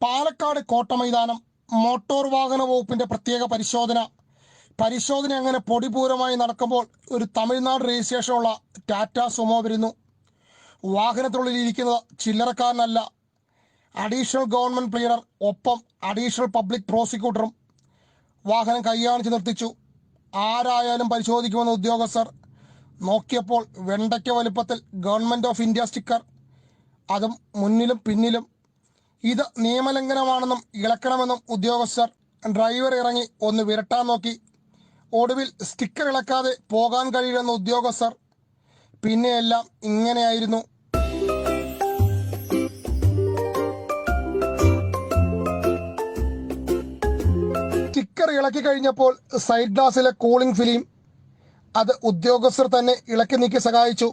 Palakkad Kotta Maidanam motor വാഹന വകുപ്പിന്റെ പ്രത്യേക പരിശോധന അങ്ങനെ പൊടിപൂരമായി നടക്കുമ്പോൾ ഒരു തമിഴ്നാട് രജിസ്ട്രേഷനുള്ള ടാറ്റ സുമോ വരുന്നു. വാഹനത്തിനുള്ളിൽ ഇരിക്കുന്നത് ചില്ലറക്കാരനല്ല, അഡീഷണൽ ഗവൺമെന്റ് പ്ലീഡർ, ഒപ്പം അഡീഷണൽ പബ്ലിക് പ്രോസിക്യൂട്ടറും. വാഹനം കൈകാണിച്ച് നിർത്തിച്ചു. ആരായാലും പരിശോധിക്കുമെന്ന ഉദ്യോഗസ്ഥർ. നോക്കിയപ്പോൾ വെണ്ടയ്ക്ക വലുപ്പത്തിൽ ഗവൺമെന്റ് ഓഫ് ഇന്ത്യ സ്റ്റിക്കർ, അതും മുന്നിലും പിന്നിലും. ഇത് നിയമലംഘനമാണെന്നും ഇളക്കണമെന്നും ഉദ്യോഗസ്ഥർ. ഡ്രൈവർ ഇറങ്ങി ഒന്ന് വിരട്ടാൻ നോക്കി. ഒടുവിൽ സ്റ്റിക്കർ ഇളക്കാതെ പോകാൻ കഴിയില്ലെന്ന ഉദ്യോഗസ്ഥർ. പിന്നെയെല്ലാം ഇങ്ങനെയായിരുന്നു. സ്റ്റിക്കർ ഇളക്കി കഴിഞ്ഞപ്പോൾ സൈഡ് ഗ്ലാസിലെ കൂളിംഗ് ഫിലിം അത് ഉദ്യോഗസ്ഥർ തന്നെ ഇളക്കി നീക്കി സഹായിച്ചു.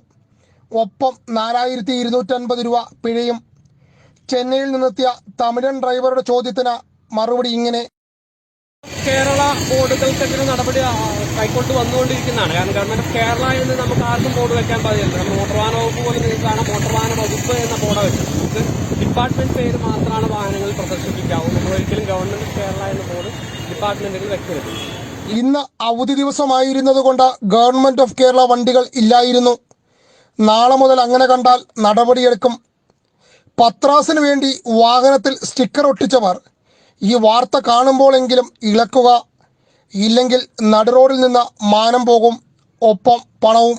ഒപ്പം 4250 രൂപ പിഴയും. ചെന്നൈയിൽ നിന്നെത്തിയ തമിഴൻ ഡ്രൈവറുടെ ചോദ്യത്തിന് മറുപടി ഇങ്ങനെ: കേരള ബോർഡുകൾക്കെതിരെ നടപടി കൈക്കൊണ്ട് വന്നുകൊണ്ടിരിക്കുന്നതാണ്. കാരണം ഗവൺമെന്റ് ഓഫ് കേരള എന്ന് നമുക്ക് ആർക്കും ബോർഡ് വെക്കാൻ പാടില്ല. നമ്മൾ മോട്ടോർ വാഹന വകുപ്പ് പോലെ നിങ്ങൾക്കാണ് മോട്ടോർ വാഹന വകുപ്പ് എന്ന ബോർഡ് വെച്ചത്. നമുക്ക് ഡിപ്പാർട്ട്മെന്റ് പേര് മാത്രമാണ് വാഹനങ്ങളിൽ പ്രദർശിപ്പിക്കാവൂ. നമ്മൾ ഒരിക്കലും ഗവൺമെന്റ് ഓഫ് കേരള എന്ന ബോർഡ് ഡിപ്പാർട്ട്മെന്റുകൾ വെക്കരുത്. ഇന്ന് അവധി ദിവസമായിരുന്നത് കൊണ്ട് ഗവൺമെന്റ് ഓഫ് കേരള വണ്ടികൾ ഇല്ലായിരുന്നു. നാളെ മുതൽ അങ്ങനെ കണ്ടാൽ നടപടിയെടുക്കും. പത്രാസിന് വേണ്ടി വാഹനത്തിൽ സ്റ്റിക്കർ ഒട്ടിച്ചവർ ഈ വാർത്ത കാണുമ്പോഴെങ്കിലും ഇളക്കുക. ഇല്ലെങ്കിൽ നടുറോഡിൽ നിന്ന് മാനം പോകും, ഒപ്പം പണവും.